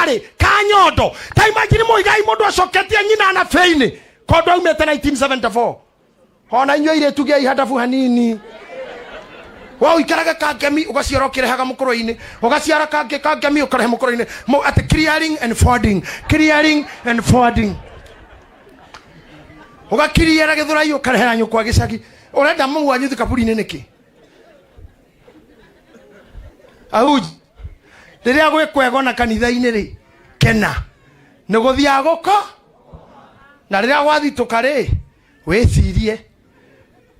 kari kanyondo ta imagine muigai mundu acoketie nyina na feini kondo umete 1974 ona inyo ile tugia ihadafu hanini wao ikaraga kagemi ugaciara ukirehaga mukoro-ini ugaciara kagemi ukareha mukoro-ini at clearing and forwarding ugakiriera githura ukarehera nyukwa gicagi urenda mungu wanyu thikaburi-ini niki auji riria gwikwego na kanitha-ini ri kena niguthia guko na riria gwathituka ri wicirie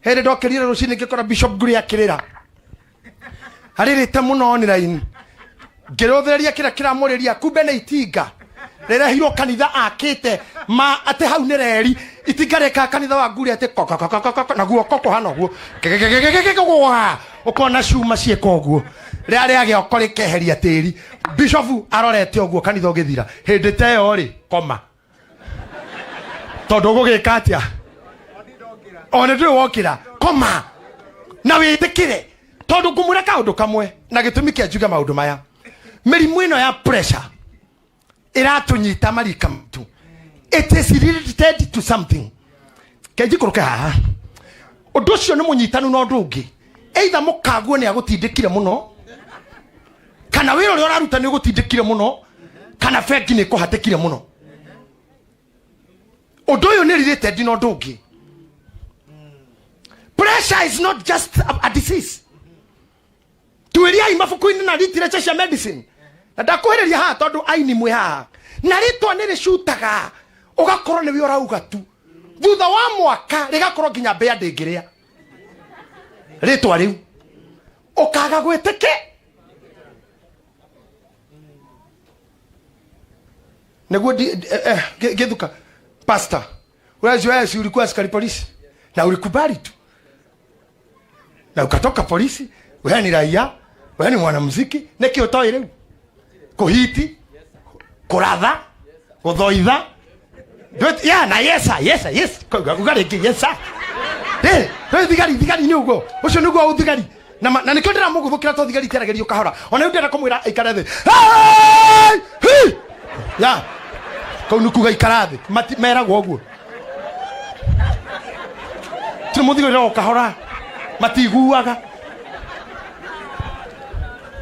here ndokirire rucini ngikora Bishop Guri akirira aririte muno online ngirothereria kira muriria kumbe ni itinga riria hiro kanitha akite ma ate hau ni reri itinga reka kanitha wa Guri ate na guoko kohana guo ukona cuma cieka uguo riria riage okore keheria tiri Bishop arorete uguo kanitha ugithira hindi te yo ri koma tondu gugika atia ona ndu wokira koma na witikire tondu ngumureka undu kamwe na gitumi kia juga maundu maya mirimu ino ya pressure iratunyita marika mtu it is related to something keji kuruka haha undu cio ni munyitanu no ndu ungi either mukaguo ni agutindikire muno kana wiro uri uraruta ni ugutindikire muno kana feki ni kuhatikire muno undu uyu ni related no ndu ungi. Pressure is not just a disease. Tueria imafuku-ini na literature cia medicine. Na ndakuhiriria ha tondu aini mwe ha. Na ritwa ni ricutaga ugakorwo ni wi urauga tu. Thutha wa mwaka rigakorwo nginya mbea ndingiria. Ritwa riu ukaga gwitike. Neguo githuka pastor. Wewe ulikuwa askari polisi na ulikubali tu. Na ukatoka polisi, wewe ni raia, wewe ni mwanamuziki, neki utoi leo. Kuhiti, kuradha, kudhoidha. Ya na yes. Kugari ki yes. Wewe thigari ni ugo. Ucio nugo uthigari. Na nikondera mugu thukira to thigari teragerio kahora. Ona ndera kumwira ikarathi. Ya. Kau kuga ikarathi. Meragwo uguo. Tumuthigari ro kahora. Matiguaga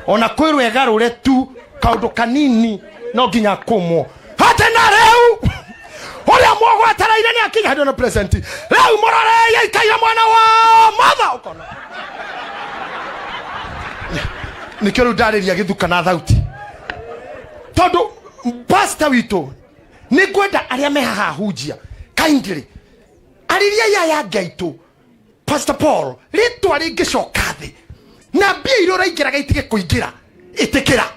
ona kwirwega rure tu kaundu kanini no nginya kumwo hate na reu uria mwogwataraire ni akinya hado no present reu morore yaikaia mwana wa mother ukona nikero ndariria githuka na thauti tondu pastor wito ni gwenda aria mehaha hunjia kindly ariria ya ngaitu Pastor Paul, ritwa ringicoka thi na mbia iria uraingiraga itige kuingira itikira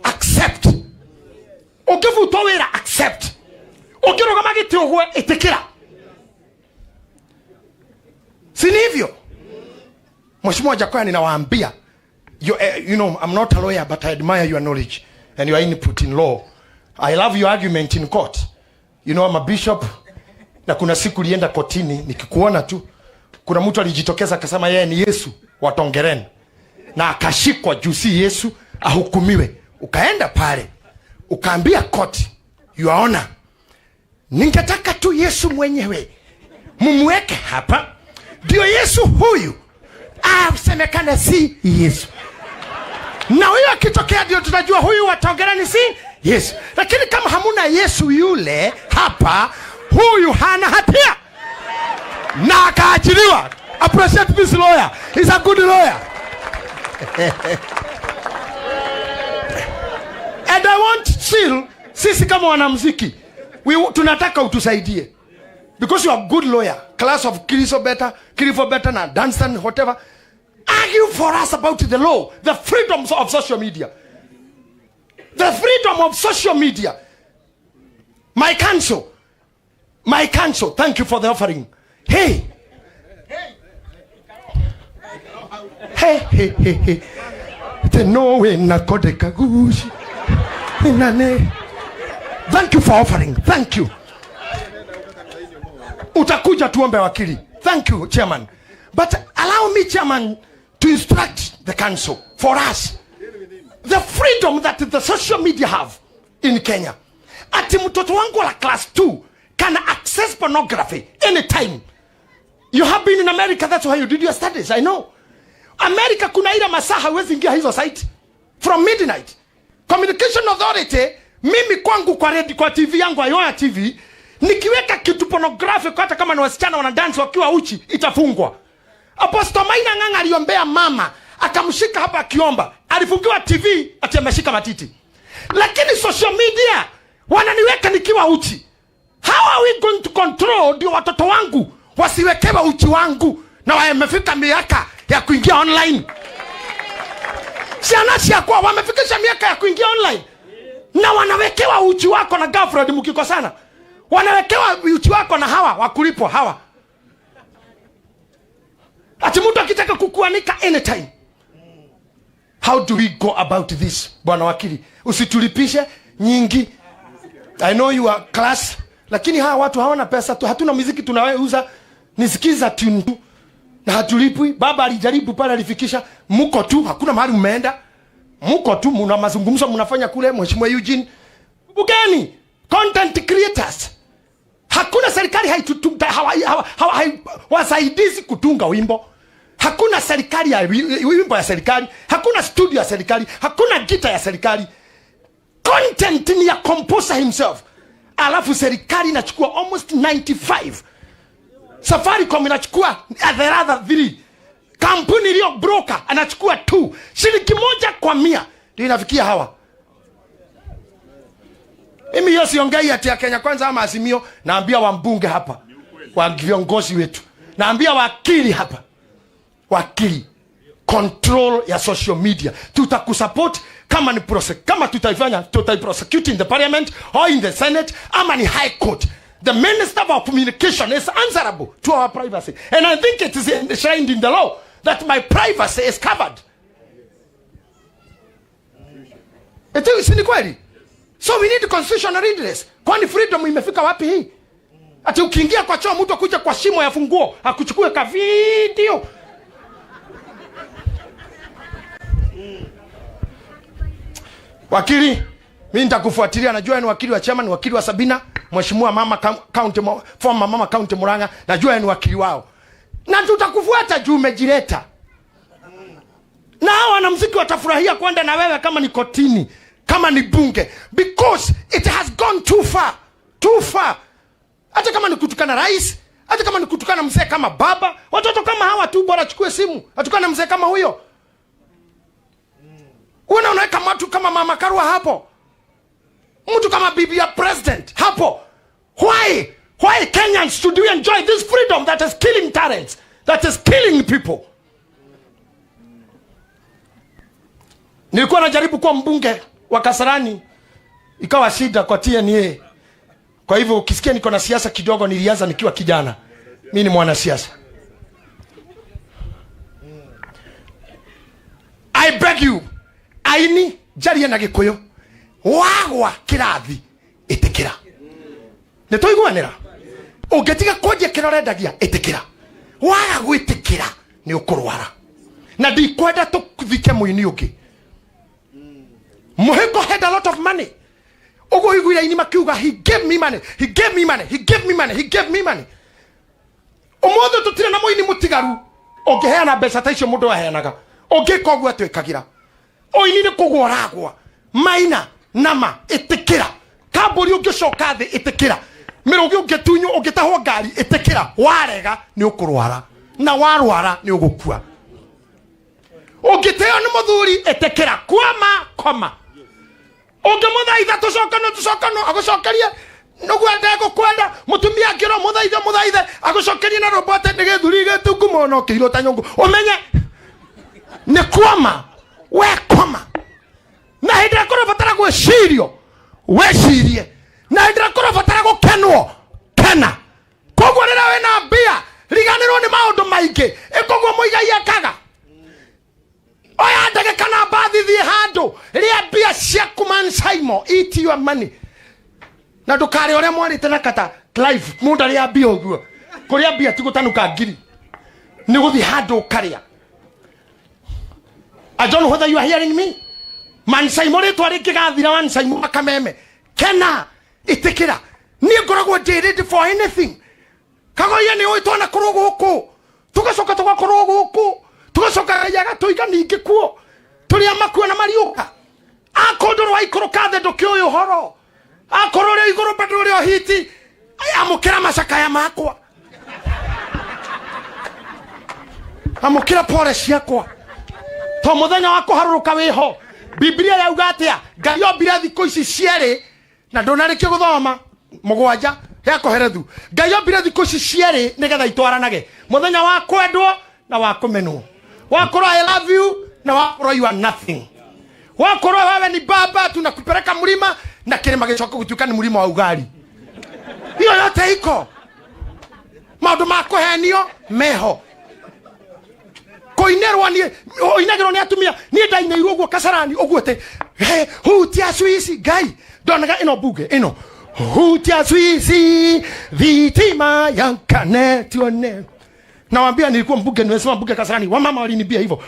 accept ukivutwo wira accept ukirugama giti ugwe itikira si hivyo mheshimiwa Jakoya ninawaambia you know I'm not a lawyer but I admire your knowledge and your input in law. I love your argument in court. You know I'm a bishop na kuna siku lienda kotini nikikuona tu kuna mtu alijitokeza akasema yeye ni Yesu wa Tongereni na akashikwa juu si Yesu ahukumiwe. Ukaenda pale ukaambia koti, Your Honor, ningetaka tu Yesu mwenyewe mumweke hapa ndio Yesu huyu asemekane si Yesu, na huyo akitokea ndio tutajua huyu wa Tongereni si Yesu. Lakini kama hamuna Yesu yule hapa, huyu hana hatia na akaachiliwa. Appreciate this lawyer. He's a good lawyer. And I want still sisi kama wanamuziki tunataka utusaidie because you are a good lawyer, class of Kilifo better na Dunstan whatever. Argue for us about the law, the freedoms of social media. The freedom of social media. My counsel, thank you for the offering. Hey. The no way na kodeka gushi. Thank you for offering. Thank you. Utakuja tuombe wakili. Thank you, Chairman. But allow me, Chairman, to instruct the council for us. The freedom that the social media have in Kenya. Ati mtoto wangu wa class 2 can access pornography anytime. You have been in America, that's why you did your studies, I know. America kuna ile masaa hauwezi ingia hizo site from midnight. Communication Authority, mimi kwangu kwa TV yangu Ayoya TV, nikiweka kitu pornographic hata kama ni wasichana wana dance wakiwa uchi itafungwa. Apostle Maina Ng'ang'a aliombea mama akamshika hapa akiomba, alifungiwa TV ati ameshika matiti. Lakini social media wananiweka nikiwa uchi. How are we going to control ndio watoto wangu wasiwekewa uchi wangu na wamefika miaka ya kuingia online? Sianasi kwa wamefikisha miaka ya kuingia online na wanawekewa uchi wako na girlfriend mkikosana. Wanawekewa uchi wako na hawa wakulipwa hawa. Ati mtu akitaka kukuanika anytime. How do we go about this, bwana wakili? Usitulipishe nyingi. I know you are class, lakini hawa watu hawana pesa tu. Hatuna muziki tunaweuza, nisikiza tune tu na hatulipwi. Baba alijaribu pale alifikisha, mko tu, hakuna mahali mmeenda. Mko tu mna mazungumzo mnafanya kule. Mheshimiwa Eugene Bugeni, content creators, hakuna serikali wasaidizi kutunga wimbo. Hakuna serikali ya wimbo ya serikali, hakuna studio ya serikali, hakuna gita ya serikali. Content ni ya composer himself. Alafu serikali inachukua almost 95. Safaricom inachukua the other 3. Kampuni iliyo broker anachukua 2. Shilingi 1 kwa 100 ndio inafikia hawa. Mimi yosi ongei ati ya Kenya Kwanza ama Azimio, naambia wambunge hapa, wa viongozi wetu, naambia wakili hapa, wakili, control ya social media. Tutakusupport kama ni kama tutaifanya, tutaiprosecute in the parliament or in the senate ama ni high court. The minister of communication is answerable to our privacy, and I think it is enshrined in the law that my privacy is covered. Eti si kweli? So we need constitutional redress. Kwani freedom imefika wapi hii? Ati ukiingia kwa choo mtu akuja kwa shimo ya funguo akuchukue ka video. Wakili, mimi nitakufuatilia, najua ni wakili wa chama, ni wakili wa Sabina, Mheshimiwa mama county, former mama county Murang'a, najua ni wakili wao. Na tutakufuata juu umejileta. Na hawa wanamuziki watafurahia kwenda na wewe kama ni kotini, kama ni bunge, because it has gone too far. Too far. Hata kama ni kutukana rais, hata kama ni kutukana mzee kama baba, watoto kama hawa tu bora chukue simu, atukana mzee kama huyo. Unaweka mtu kama Mama Karua hapo, mtu kama bibi ya president hapo. Why Kenyans should we enjoy this freedom that is killing talents, that is killing people? Nilikuwa najaribu kuwa mbunge wa Kasarani, ikawa shida kwa TNA. Kwa hivyo ukisikia niko na siasa kidogo, nilianza nikiwa kijana. Mimi ni mwanasiasa. I beg you, aini jari na Gikuyu wagwa kirathi itikira. Nitoiguanira ugetiga koje kirorendagia itikira, waga gwitikira ni ukurwara. Na ndikwenda tukuthike muini uki. Muhiko had a lot of money. Ogo igwira ini makiuga, he gave me money, he gave me money, he gave me money, he gave me money. Omodo tutire na muini mutigaru ogeheana mbeca ta icio mundu aheanaga, ogikogwa atwikagira oini ni kugoragwa. Maina nama itikira, kaburi ungicoka thi itikira, mirugi ungitunyu ungitahwo ngari itikira, warega ni ukurwara, na warwara ni ugukua. Ungiteo ni muthuri itikira, kwama koma. Ungemuthaitha tucokano agucokerie nugwenda gukwenda, mutumia ngiro muthaithe agucokerie na robote ni githuri gitungu mono kiro ta nyungu, umenye ni kwama. We koma. Na hindra koro batara gwicirio wecirie, na hindra koro batara gukenwo kena. Koguo rira we na mbia riganirwo ni maundu maingi, ikoguo muigai akaga oya ndege kana bathi thie handu ria mbia ciaku man Simon, eat your money. Na ndukari ore mwarite na kata live mundu ria mbia uguo kuria mbia tigutanuka ngiri ni guthi handu karia. I don't know whether you are hearing me. Man Simon ritwa rikigathira man Simon akameme kena itikira ni ngoragwo ready for anything kagoya ni oitwa na kurogo huko tugacoka tugakorwo guku tugacoka yaga tuiga ningi kuo tuli amakuwa na mariuka akondoro aikoroka thendo kioyo horo akorore igoro bado rio hiti amukira macaka ya makwa amukira pole ciakwa to muthenya wa kuharuruka wiho Biblia yauga atia Ngai ombire thikũ ici cierĩ na ndonarĩkio gũthoma mũgwanja yako herethu Ngai ombire thikũ ici cierĩ nĩgetha itwaranage muthenya wa kwendwo na wa kũmenwo wakorwo I love you na wakorwo you are nothing wakorwo wewe ni baba tunakupeleka mlima na kilima gicoka gutuika ni mlima wa ugali hiyo yote iko maundu ma kuhenio meho koinerwa ni oinagiro ni atumia ni ndaineiruo guo kasarani oguote hutia Swiss Ngai ndonaga ino buge ino hutia Swiss vitima yankane tuone nawaambia nilikuwa mbunge nimesema mbunge kasarani wamama walinibia hivyo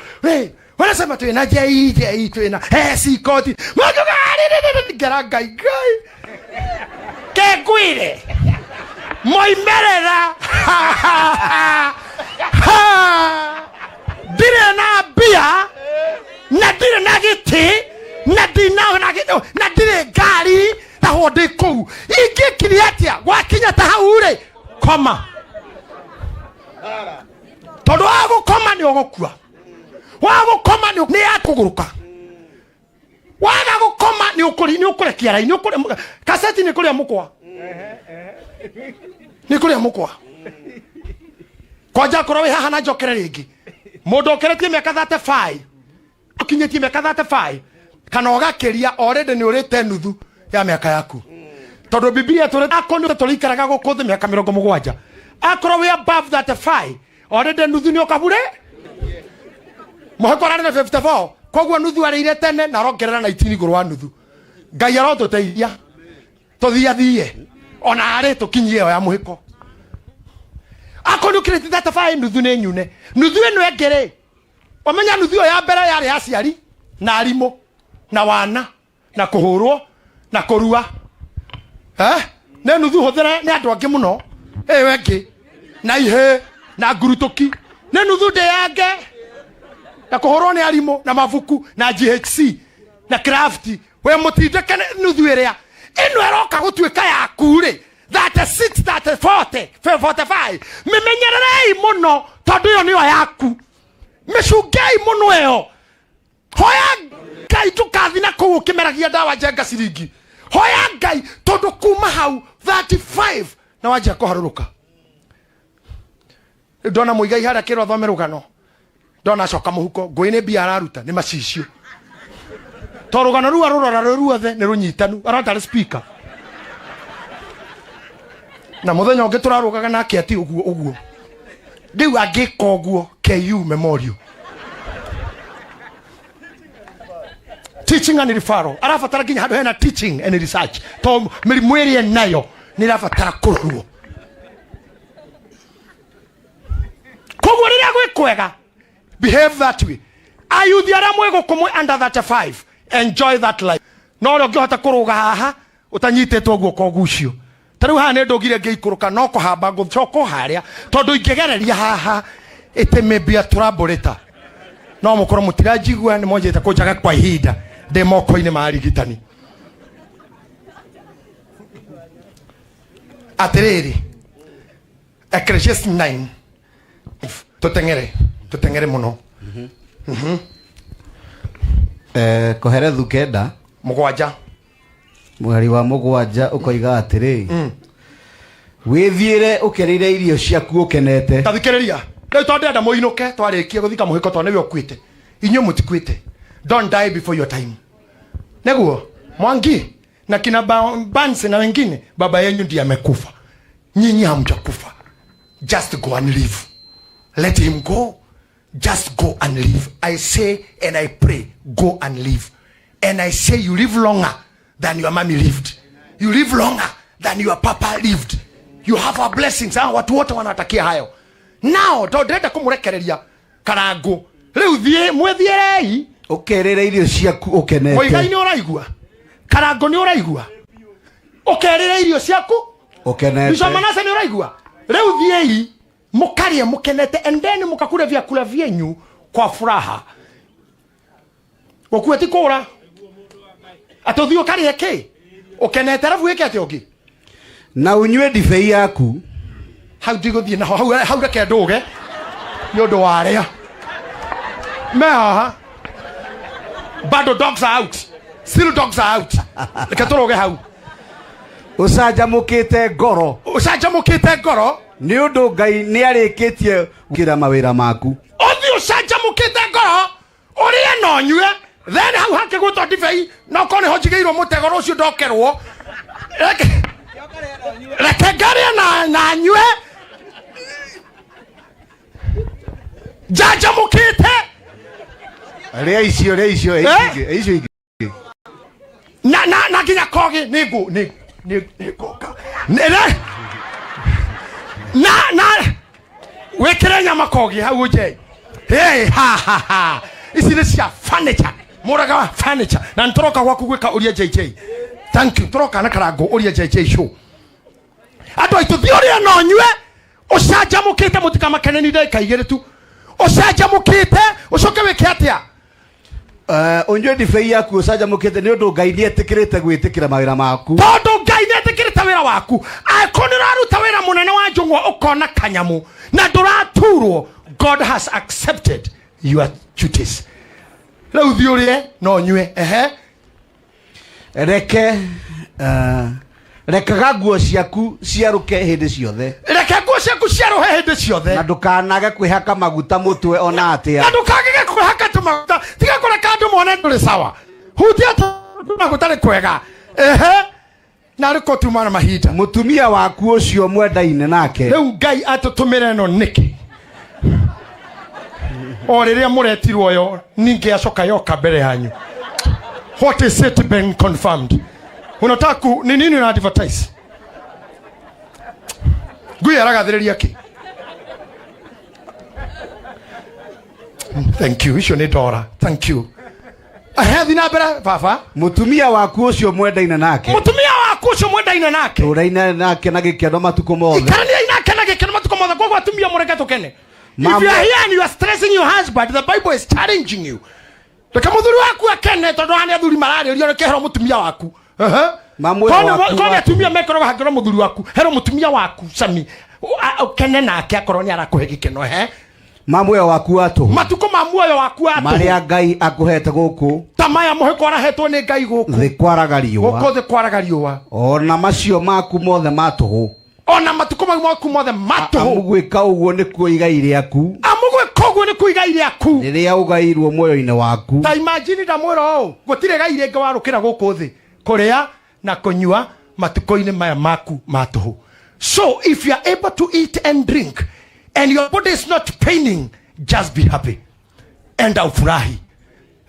wanasema tu na jei tu na sikoti Ngai kegwire moimerera dire na bia na dire na giti na dina na dire gari ta hode kou iki kiriatia wakinya ta haure koma todo ago koma ni ogokua wago koma ni akuguruka wago koma ni ukuri kiara ni ukuri kaseti ni kuri amukwa ni kuri amukwa koja korowe haha na jokere ringi mundu okeretie miaka 35 ukinyetie miaka 35 kana ogakeria already ni urite nuthu ya miaka yaku tondu Biblia akoni tulikaraga gukuthi miaka 70 akorowe above 35 already nuthu ni okabure Muhiko arana 54 kogwo nuthu arire tene na rongerera 19 iguru wa nuthu Ngai arotuteithia tuthiathie ona ari tukinyie yo ya Muhiko akoni ukirete 35 nuthu ni nyune nuthu eno engere omenya nuthu ya mbere yari aciari na arimo na wana na kuhurwo na kurua ne nuthu huthira ni andu angi muno wengi na ihe na ngurutuki ne nuthu de yange na kuhurwo ni arimo na mavuku na GHC na craft we mutindeke nuthu iria eno eroka gutuika yaku ri 36 40 45 mimenyererei muno tondu yo niyo yaku micungei muno eyo hoya Ngai tukathi na kuu kimeragia dawa jenga ciringi hoya Ngai tondu kuma hau 35 na wajia kuharuruka ndona muigai haria kiro thome rugano ndona coka muhuko nguini bia araruta ni macicio to rugano ruwa rurora ruothe ni runyitanu arata speaker na muthenya ungi turarugaga nake ati uguo riu angika uguo KU memorial teaching and referral arafatara ginya handu hena teaching and research to mirimu iri nayo ni rafatara kurorwo kogwo riria gwikwega behave that way ayuthi aria mwego kumwe under 35 enjoy that life no ro ngihota kuruga haha utanyitetwo guoko gucio tariu haha ni ndogire ngeikuruka no kuhamba ngucoko haria tondu ingegereria haha itemebia turaboreta no mukoro mutirajigua ni mojete kujaga kwa ihinda de moko-ini marigitani atiriri Ecclesiastes 9 tutengere muno koherethu kenda mugwanja mweri wa mugwanja ukoiga atiri withiire ukerire irio ciaku ukenete tathikiriria rĩu tondu ndenda muinuke twarikie guthika Muhiko tondu niwe ukuite inyu mutikuite don't die before your time neguo Mwangi na kina Bansi na wengine baba yenu ndiye amekufa nyinyi hamjakufa just go and live let him go just go and live I say and I pray go and live and I say you live longer than your mommy lived you live longer than your papa lived you have our blessings watu wote wanatakia hayo now ndenda kumurekereria karangu riu thie mwethierei ukerere irio ciaku ukenete moigai ni uraigua karangu ni uraigua Ukerira irio ciaku. Ukenete. Bishop Manase ni uraigua. Leo thiei mukarie mukenete and then mukakula vyakula vyenyu kwa furaha. Wakuwa tikora. Atodhio kari yake. Ukenete rafu yake atiogi. Na unywe divei yaku. How do you go na how reke ndoge. Nyondo waria. Meha. Bado dogs are out. Still dogs are out. Lekatoroge hau. Usajamukite ngoro. Usajamukite ngoro. Ni undu Ngai ni arikitie kira mawira maku. Othi usajamukite ngoro. Urie no nyue. Then how hake gutwa divei na kone hojigeirwo mutegoro ucio ndokerwo. Reke ngaria na nyue. Jajamukite. Ria icio ingi. Na ginya kogi nigo. Na wekere nyama kogi hau uje. Hey ha. Isi ni cia furniture. Muraga wa furniture. Na ntoroka gwaku gwika uria JJ. Thank you. Toroka na karango uria JJ show. Ado ituthio ria no nyue. Usajamukite mutikama kaneni dai kaigere tu. Usajamukite ucoke weke atia. Unjwe divei yaku usajamukite ni undu Ngai ni etikirite gwitikira mawira maku. Tondu Ngai ni etikirite wira waku. Akonira ruta wira munene wa njungwa ukona kanyamu. Na nduraturwo. God has accepted your duties. Leo thiorie no nyue. Rekaga nguo ciaku ciaruke hindi ciothe. Reke nguo ciaku ciaruhe hindi ciothe. Na ndukanage kwihaka maguta mutwe ona atia. Na ndukagege kwihaka tumaguta. Tiga kureka andu mone nduri sawa. Hutia tumaguta ni kwega. Na riko tumana mahinda. Mutumia waku ucio mwendaine nake. Leo Ngai atutumire no niki. O riria muretirwo yo ninge acoka yoka mbere yanyu. What is it been confirmed? Unataka ni nini na advertise? Gui aragathiriria ki. Thank you. Isho ni dora. Thank you. Ahethi na bera baba. Mutumia waku ucio mwendaine nake. Mutumia waku ucio mwendaine nake. Uraina nake na gikeno matuko mothe. Ikarania inake na gikeno matuko mothe kwa atumia mureke tukene. If you are here and you are stressing your husband, the Bible is challenging you. Reka muthuri waku akene tondu ani athuri marari urio reke hero mutumia waku. Kone atumia mekoro hagiro muthuri waku. Hero mutumia waku sami. Ukene nake akorwo ni arakuhe gikeno Mamwe waku atu. Matuko mamuoyo waku atu. Maria Ngai akuhete guku. Tamaya Muhiko arahetwo ni Ngai guku. Thikwaraga riua. Guku thikwaraga riua. Ona macio maku mothe matuhu. Ona matuko maku mothe matuhu. Amugwika uguo ni kuiga ire aku. Amugwika uguo ni kuiga ire aku. Riria ugairwo moyo-ine waku. Ta imagine da mwero gutire gaire nga warukira guku thi. Kuria na kunyua matuko-ine maya maku matuhu. So if you are able to eat and drink and your body is not paining, just be happy and aufurahi.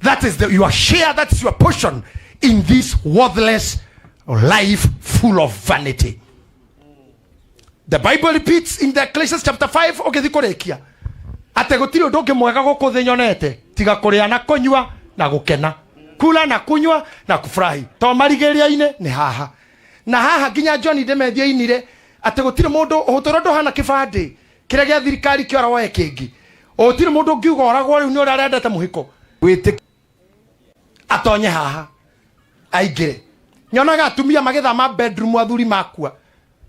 That is your share, that is your portion in this worthless life full of vanity. The Bible repeats in the Ecclesiastes chapter 5, okethikorekia ate gutiri undu ungi mwega guku thi nyonete tiga kuria na kunyua na gukena, kula na kunywa na kufurahi. To marigeria-ine ni haha na haha nginya John ndemethia-inire ate gutiri mundu utoro ndohana kibandi kire gia thirikari kiora woe kingi utiri mundu ngiuga oragwo riu ni uri arendete Muhiko wite atonye haha aingire nyonaga atumia magithama bedroom athuri makua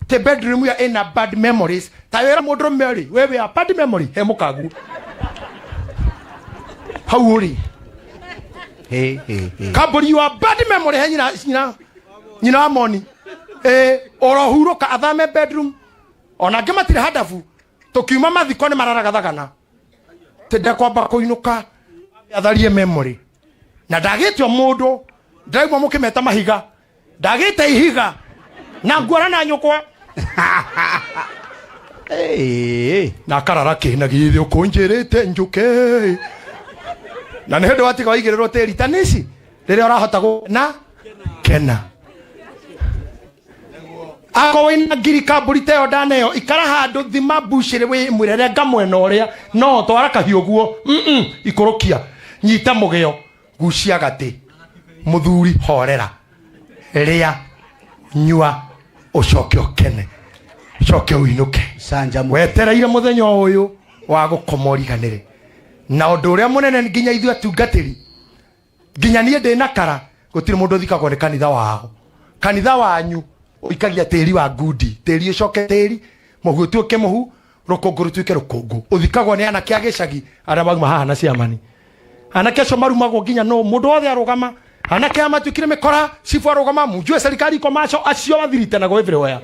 te bedroom ya ina bad memories tayera mundu meri wewe a bad memory he mukagu hauri he kaburi you are bad memory he nyina amoni orohuruka athame bedroom ona ngematire hadafu tukiuma mathiko ni mararaga thagana tende kwamba kuinuka atharie memory na ndagitio mundu ndaigwa mukimeta mahiga ndagite ihiga na ngwara na nyukwa na karara kina githi ukunjirite njuke na ne hendo atiga waigiriro teri tanisi riria urahota na kena ako wina girika burite yo daneyo ikara handu thima bushire we mwirere ngamwena uria no twara kahioguo ikurukia nyita mugeo gucia gati muthuri horera ria nyua ucoke okene coke uinuke sanja wetereire muthenya uyu wa gukomoriganire na undu uria munene nginya ithu atungatiri nginya nie ndi na kara gutire mundu thikagwo ni kanitha wao kanitha wanyu uikagia tiri wa gudi tiri ucoke tiri muhu tuke muhu rukungu rutuike rukungu uthikagwo ni anake agicagi aria mauma haha na ciamani anake acio marumagwo nginya no mundu othe arugama anake amatukire mikora cifu arugama mujue serikali komaco acio bathiritanago everywhere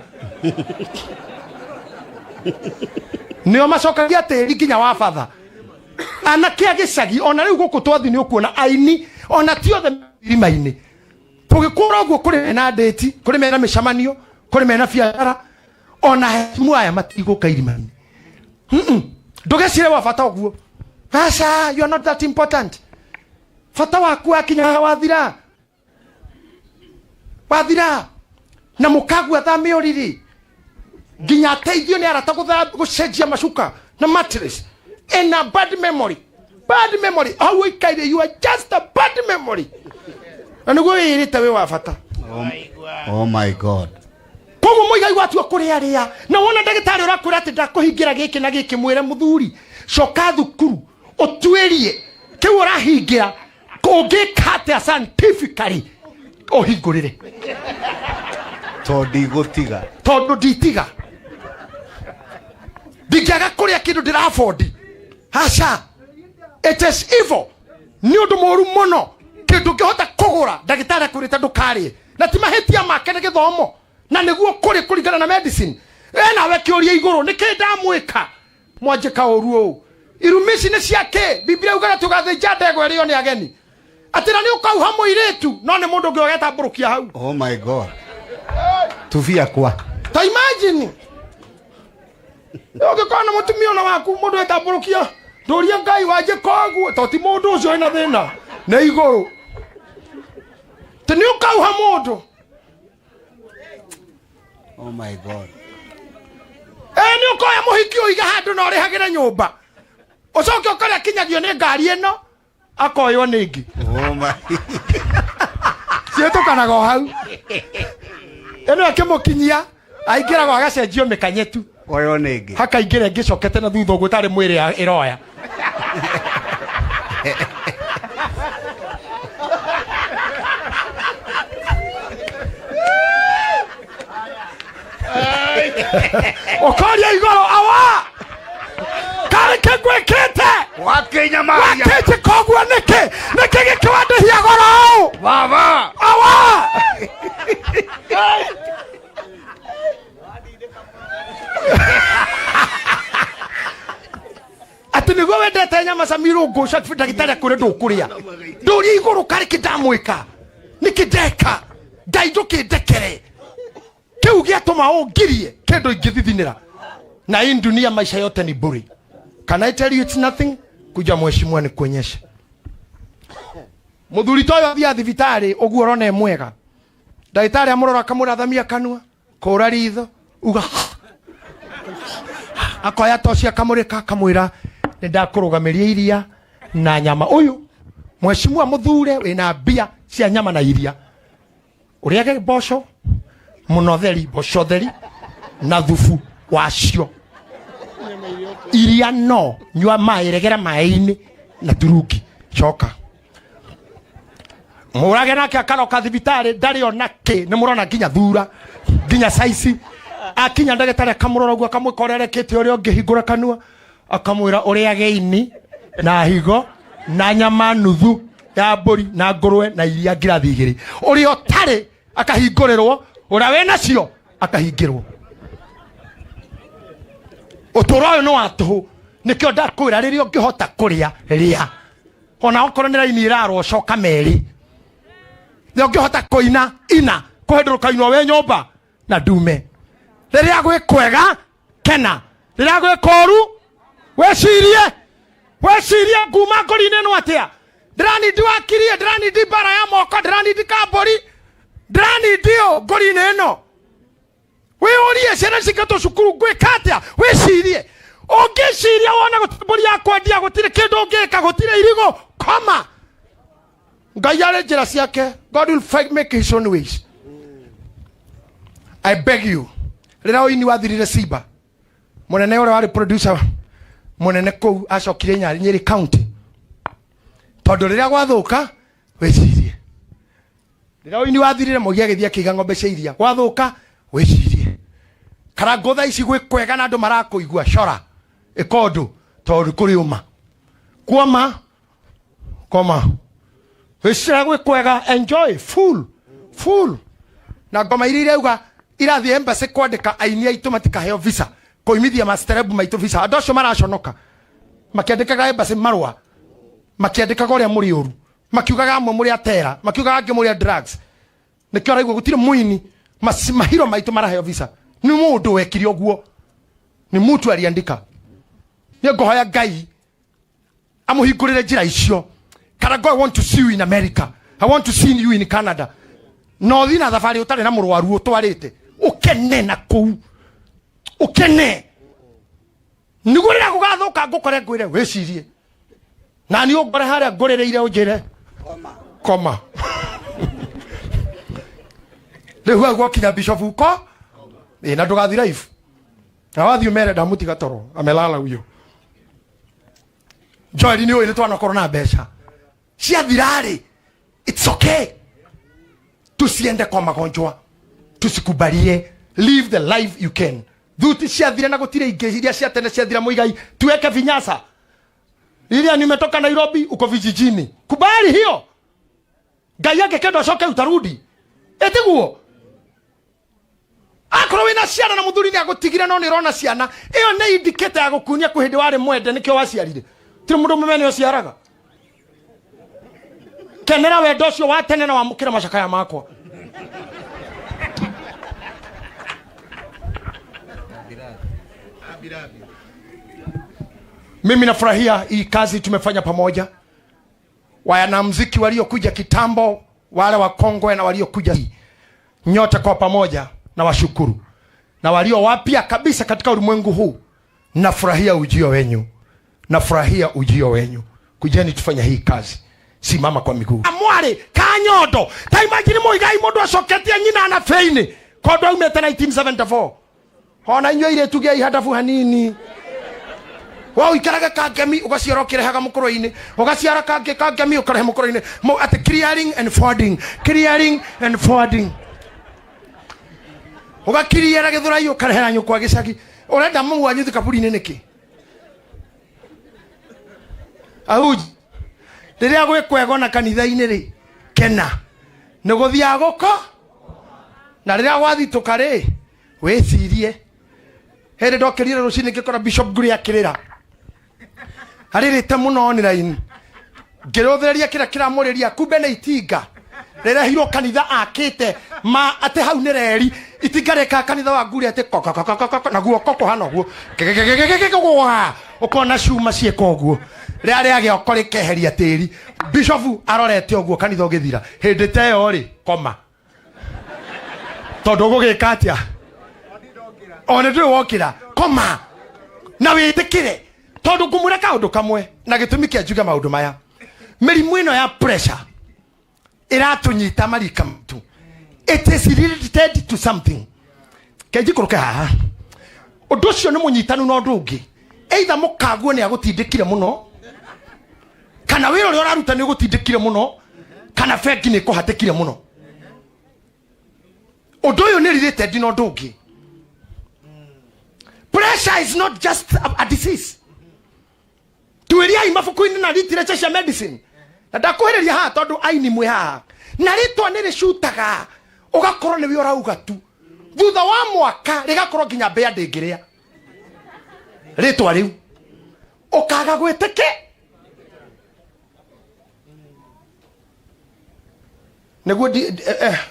nio macokagia tiri nginya wa batha anake agicagi ona riu guku twathi ni ukuona aini ona ti othe irima-ini tugikura uguo kuri mena date kuri mena mishamanio kuri mena biacara ona hemu aya matiguka irima-ini ndugecire wa bata uguo asa you are not that important bata waku akinya wathira na mukagu athame uriri nginya teithio ni arata gucenjia macuka na mattress in a bad memory how we carry you are just a bad memory and go irite we wa bata oh my god koguo muigai watu kuri aria na wona ndagitari urakura ati ndakuhingira giki na giki mwire muthuri coka thukuru utwerie kiu urahingira kungikate scientifically uhingurire tondu nditiga ndigaga kuria kindu ndirafondi hasha it is evil ni undu moru muno kindu ngihota kugura ndagitari akurite ndukari na ti mahitia make ni githomo na niguo kuri kuringana na medicine nawe kiuria iguru niki ndamwika mwanjika uruo irumisi ni ciake biblia ugaga tugathinja ndego rio ni ageni atira ni ukauha muiritu no ni mundu ngiogeta burukia hau oh my god tuvia kwa ta imagine yoge kana mutumio na waku mundu etaburukia nduria ngai wanje koguo to ti mundu ucio ina thina na iguru tini ukauha mundu oh my god ni ukoya muhiki uiga handu na urihagira nyumba ucoke ukari akinyagio ni ngari ino akoywo ningi oh my cietukanaga hau eno akimukinyia aingiraga agacenjio mikanyetu oyo ningi hakaingira ngicokete na thutha uguo tari mwiri iroya okoria igoro awa kare kegwekete wakenya maria wakete kogwa neke gikiwande hia goro baba awa ati niguo wendete nyama cia mirungu cia ndagitari akure ndukuria nduria iguru kari kindamwika nikindeka ngai ndukindekere kiu giatuma ungirie kindu ingithithinira na hii dunia maisha yote ni bure. Can I tell you it's nothing? Kuja mheshimiwa nikuonyeshe muthuri toyo thia thibitari uguo rone mwega ndagitari amurora kamurathamia kanua kura ritho uga akoya tocia kamurika kamwira ni ndakurugamiria iria na nyama uyu mheshimiwa muthure wina mbia cia nyama na iria uriage mboco munotheri mboco theri na thufu wacio iria no nyua mai regera mai-ini na turungi choka murage nake akaroka thibitari ndari onake ni murona nginya thura nginya saici akinya ndagitari akamurora uguo akamwikorerekete uria ungihingura kanua akamwira uriage ini na higo na nyama nuthu ya mburi na ngurwe na iria ngirathi igiri uri otari akahingurirwo uria wena cio akahingirwo uturo uyu no watuhu nikio ndakwira riria ungihota kuria ria ona okoro ni raini irarwo coka meri ni ungihota kuina ina kuhenduruka inwa we nyumba na ndume riria gwi kwega kena riria gwi koru wecirie nguma ngori-inĩ no atia ndirani wakirie ndirani bara ya moko ndirani kambori ndirani ngori-inĩ ĩno wiurie ciana cikato cukuru gwika atia wicirie ungiciria wona gutiburi ya kwendia gutire kindu ungika gutire irigo koma ngai ari njira ciake God will make his own ways I beg you. Rira oini wathirire Simba. Munene ore wari producer. Munene kou acokire Nyeri County. Tondu rira gwathuka wecirie. Rira oini wathirire mugia githia kiga ng'ombe cia iria. Gwathuka wecirie. Kara ngotha ici gwikwega na andu marakuigua cora. Ikondo tondu kuri uma. Kuoma koma. Wecirie gwikwega enjoy full. Na ngoma iria uga irathi embassy kwandika aini aitu matikaheo visa. Koimithia masterebu maitu visa. Andu acio maraconoka. Makiandikaga embassy marua. Makiandikaga uria muri uru. Makiugaga amwe muri atera. Makiugaga angi muri drugs. Nikio raigua gutire muini mahiro maitu maraheo visa. Ni mundu wekire oguo. Ni mutu aliandika. Ni ngohoya Ngai amuhingurire njira icio. Kana God, I want to see you in America. I want to see you in Canada. No thina thafari utari na murwaru utwarite. Ukene na kou. Ukene. Nigurira kugathuka ngukore ngwire wecirie. Na ni ugore haria ngurereire unjire. Koma. Riu agwo kinya Bishop uko. Na ndugathi live. Na wathi umere ndamutiga toro. Amelala huyo. Joel ni uyu twana korona mbeca. Cia thirari. It's okay. Tusiende kwa magonjwa. Tusikubalie. Live the life you can. Dhuti cia thira na gutire ingi iria cia tene cia thira muigai. Tuweke vinyasa. Ilia nimetoka Nairobi uko vijijini. Kubali hiyo. Ngai yake kendo acoke utarudi. Etiguo. Akoro wina ciana na muthuri ni agutigire no ni rona ciana. Iyo ni indicator ya gukunia kuhindi wari mwende nikio waciarire. Tiri mundu mumene ociaraga. Kenera wendo ucio wa tene na wamukira macakaya makwa. Mimi nafurahia hii kazi tumefanya pamoja. Wanamuziki waliokuja kitambo, wale wa Kongo na waliokuja nyote kwa pamoja na washukuru. Na walio wapya kabisa katika ulimwengu huu, nafurahia ujio wenyu. Nafurahia ujio wenyu. Kujeni tufanya hii kazi. Simama kwa miguu. Amwari kanyodo. Ta imagine muigai mundu acoketie nyina na feini. Kodo umete 1974. Ona inyo ile tugia ihadafu hanini. Wao ikaraga kagemi ugaciara ukirehaga mukoro-ini. Ugaciara kagemi ukareha mukoro-ini. At clearing and forwarding. Clearing and forwarding. Ugakiriera githurai ukarehera nyukwa gicagi. Urenda mungu anyuthi kaburi-ini niki? Auji. Riria gwikwego na kanitha-ini ri kena. Niguthia guko. Na riria gwathituka ri wecirie. Here ndokirire rucini ngikora Bishop Nguri akirira. Aririte muno online. Ngirothereria kira kiramuriria kumbe na itinga. Riria hiro kanitha akite ma ate hau ni reri. Itinga reka kanitha wa Nguri ate na guo koko hano guo. Ukona cuma cieka uguo. Riria agiokore keheria tiri. Bishop arorete uguo kanitha ugithira. Hindi teyo ri koma. Tondu gugika atia. One ndu wokira koma na witikire tondu ngumura kaundu kamwe na gitumi kia njuga maundu maya. Mirimu ino ya pressure iratunyita marika mtu. It is related to something. Keji kuruka haha. Undu ucio ni munyitanu no ndu ungi. Either mukaguo ni agutindikire muno. Kana wiro uri uraruta ni ugutindikire muno. Kana feki ni kuhatikire muno. Undu uyu ni related no ndu ungi. Pressure is not just a disease. Tueria imafukuini na literature cia medicine. Na ndakuhereria haha tondu aini mwe haha. Na ritwa ni ricutaga. Ugakorwo ni wi urauga tu. Thutha wa mwaka rigakorwo nginya mbea ndingiria. Ritwa riu. Ukaga gwitike. Neguo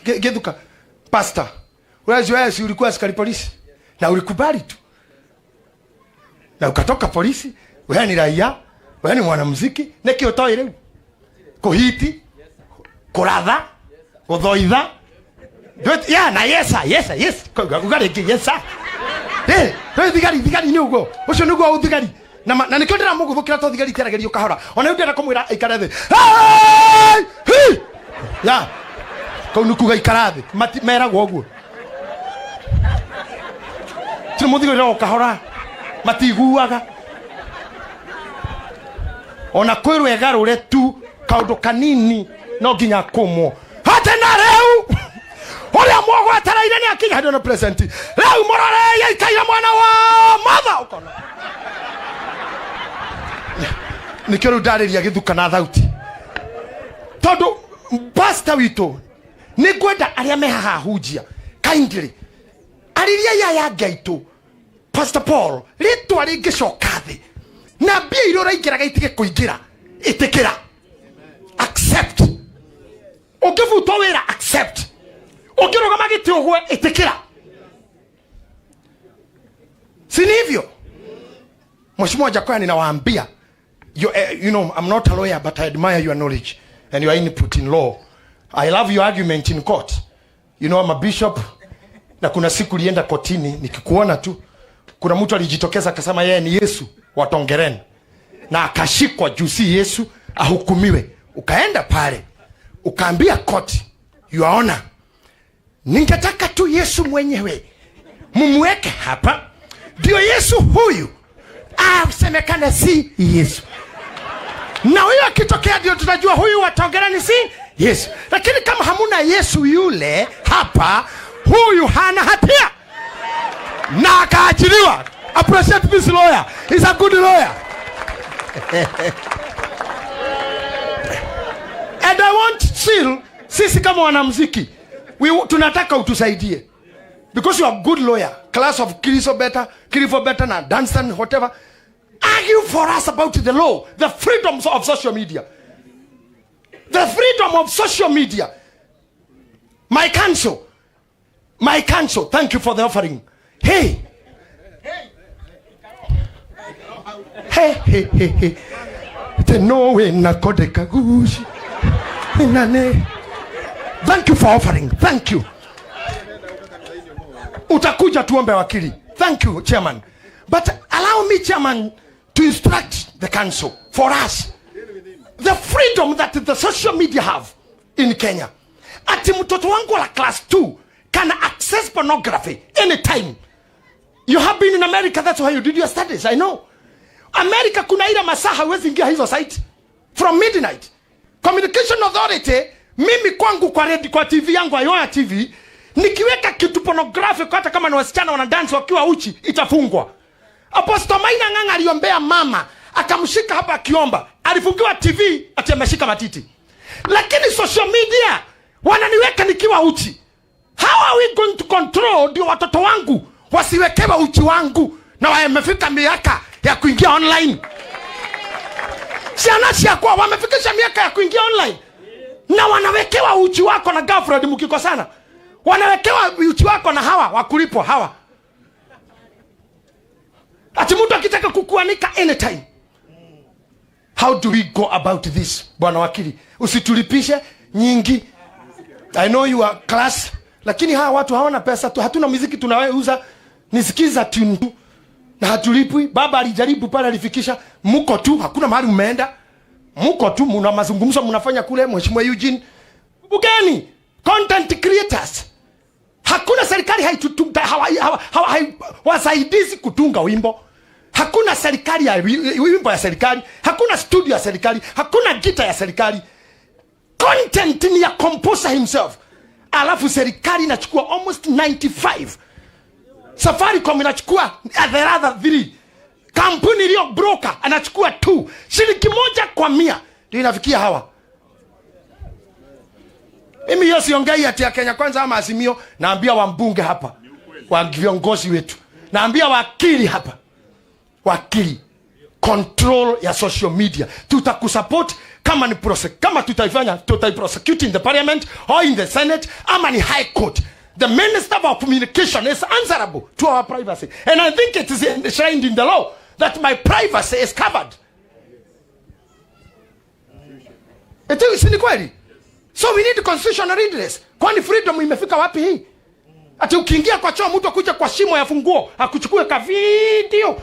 githuka. Pastor. Wewe ulikuwa askari polisi. Na ulikubali tu. Na ukatoka polisi, wewe ni raia, wewe ni mwanamuziki, neki utoi riu. Kuhiti, kuratha, guthoitha. Ya na yes. Ugari yesa. Wewe thigari ni ugo. Ucio ni ugo uthigari. Na nikio ndira muguthukira to thigari teragerio kahora. Ona ndira kumwira ikara thi. Ya. Kau nukuga ikara thi. Meragwo uguo. Tumuthiko ro kahora matiguaga ona kwirwe garure tu kaundu kanini no ginya kumo hata na reu oria mwagwataraire ni akinya hado na present reu morore yaikaira mwana wa mother ukona nikero ndariria githuka na thauti tondu pastor wito ni gwenda aria mehaha hujia kindly ariria ya ngaitu Pastor Paul ritwa ringicoka thi na mbia irora ingiraga itige kuingira itikira accept ukivutwa wira accept ukiroga magiti ugwe itikira sini hivyo Mheshimiwa Jakoya ninawaambia you know I'm not a lawyer but I admire your knowledge and your input in law. I love your argument in court. You know I'm a bishop na kuna siku lienda kotini nikikuona tu kuna mtu alijitokeza akasema yeye ni Yesu wa Tongereni na akashikwa juu si Yesu ahukumiwe. Ukaenda pale ukaambia koti your honor ningetaka tu Yesu mwenyewe mumweke hapa ndio Yesu huyu asemekane si Yesu na huyo akitokea ndio tutajua huyu wa Tongereni si Yesu. Lakini kama hamuna Yesu yule hapa huyu hana hatia na akaachiliwa. Appreciate this lawyer. He's a good lawyer. And I want still sisi kama wanamuziki tunataka utusaidie because you are a good lawyer, class of Kilifo better na Danstan whatever. Argue for us about the law, the freedoms of social media. The freedom of social media. My counsel, thank you for the offering. Hey. The no way na kodeka gushi. Thank you for offering. Thank you. Utakuja tuombe wakili. Thank you, Chairman. But allow me, Chairman, to instruct the council for us. The freedom that the social media have in Kenya. Ati mtoto wangu la class 2 can access pornography anytime. You have been in America, that's why you did your studies, I know. America kuna ila masaa hawezi ingia hizo site from midnight. Communication Authority, mimi kwangu kwa TV yangu Ayoya TV, nikiweka kitu pornographic hata kama ni wasichana wana dance wakiwa uchi itafungwa. Apostle Maina Nganga aliombea mama akamshika hapa akiomba, alifungiwa TV ati ameshika matiti. Lakini social media wananiweka nikiwa uchi. How are we going to control ndio watoto wangu wasiwekewa uchi wangu na wamefika miaka ya kuingia online? Sianasi kwa wamefikisha miaka ya kuingia online na wanawekewa uchi wako na girlfriend mkikosana. Wanawekewa uchi wako na hawa wakulipo hawa. Ati mtu akitaka kukuanika anytime. How do we go about this, bwana wakili? Usitulipishe nyingi. I know you are class, lakini hawa watu hawana pesa tu. Hatuna muziki tunauza, nisikiza tune na hatulipwi. Baba alijaribu pale alifikisha, mko tu, hakuna mahali mmeenda. Mko tu mna mazungumzo mnafanya kule. Mheshimiwa Eugene Bugeni, content creators. Hakuna serikali wasaidizi kutunga wimbo. Hakuna serikali ya wimbo ya serikali. Hakuna studio ya serikali. Hakuna guitar ya serikali. Content ni ya composer himself. Alafu serikali inachukua almost 95. Safaricom inachukua the other 3. Kampuni iliyo broker anachukua 2. Shilingi 1 kwa 100 ndio inafikia hawa. Mimi hiyo siongei ati ya Kenya Kwanza ama Azimio, naambia wambunge hapa, wa viongozi wetu, naambia wakili hapa. Wakili, control ya social media. Tutakusupport kama ni kama tutaifanya, tutaiprosecute in the parliament or in the senate ama ni high court. The minister of communication is answerable to our privacy. And I think it is enshrined in the law that my privacy is covered. Eti si ni kweli? So we need constitutional redress. Kwani freedom imefika wapi hii? Ati ukiingia kwa choo mtu akuja kwa shimo ya funguo akuchukue ka video.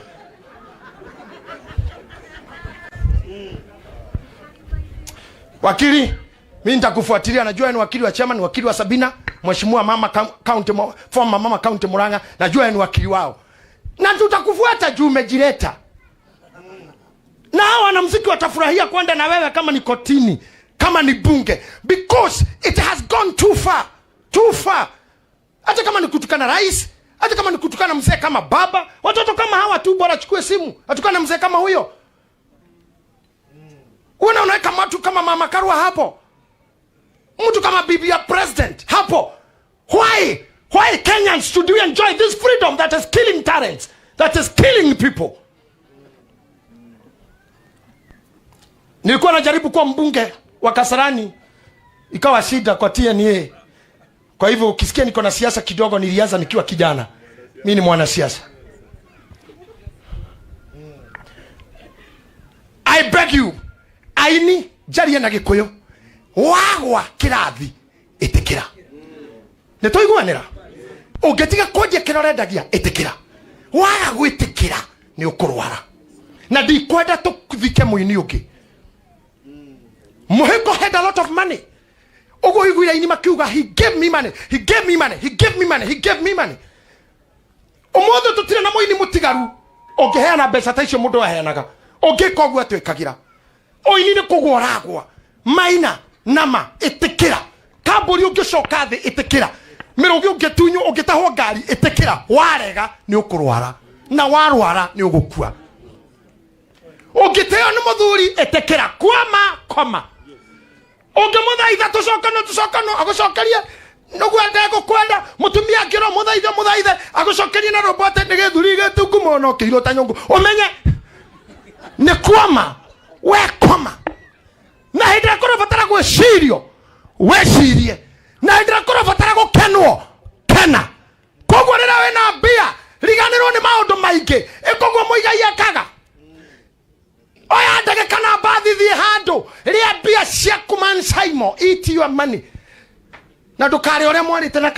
Wakili, mimi nitakufuatilia, najua ni wakili wa chairman, wakili wa Sabina, Mheshimiwa mama county, former mama county Murang'a, najua ni wakili wao. na tutakufuata juu umejileta. Na hao wanamuziki watafurahia kwenda na wewe kama ni kotini, kama ni bunge, because it has gone too far. Too far. Hata kama ni kutukana rais, hata kama ni kutukana mzee kama baba, watoto kama hawa tu bora chukue simu, atukana mzee kama huyo. Unaweka watu kama Mama Karua hapo. Mtu kama bibi ya president hapo. Why? Why Kenyans should we enjoy this freedom that is killing talents, that is killing people? Nilikuwa najaribu kuwa mbunge wa Kasarani, ikawa shida kwa TNA. Kwa hivyo ukisikia niko na siasa kidogo, nilianza nikiwa kijana. Mimi ni mwanasiasa. I beg you, aini jaria na Gikuyu wagwa kirathi itikira. Nitoiguanira. Ungetiga koje kirorendagia itikira. Waga gwitikira ni ukurwara. Na ndikwenda tuthike muini ungi. Muhiko had a lot of money. Ogo iguira ini makiuga, he gave me money, he gave me money, he gave me money, he gave me money. Omothe tutire na muini mutigaru. Ongeheana mbeca ta icio mundu aheanaga. Ongeka ogwo atwikagira. Oini ni kugoragwa. Maina nama itikira. Kamburi ungicoka thi itikira. Mirugi ungitunyu ungitahwo ngari itikira. Warega ni ukurwara. Na warwara ni ugukua. Ungiteo ni muthuri itikira. Kwama koma. Ungemuthaitha tucokano agucokerie nugwenda gukwenda mutumia ngiro muthaithe agucokerie na robote ni githuri gitungu mono kiro ta nyungu umenye ni kwama we koma na hindira kurabatara gwicirio wecirie na hindira kurabatara gukenwo kena kogwo rira we na mbia riganirwo ni maundu maingi ikogwo muigai akaga oya ndege kana bathi thie handu ria mbia cia kuman saimo eat your money na ndukare ore mwarite na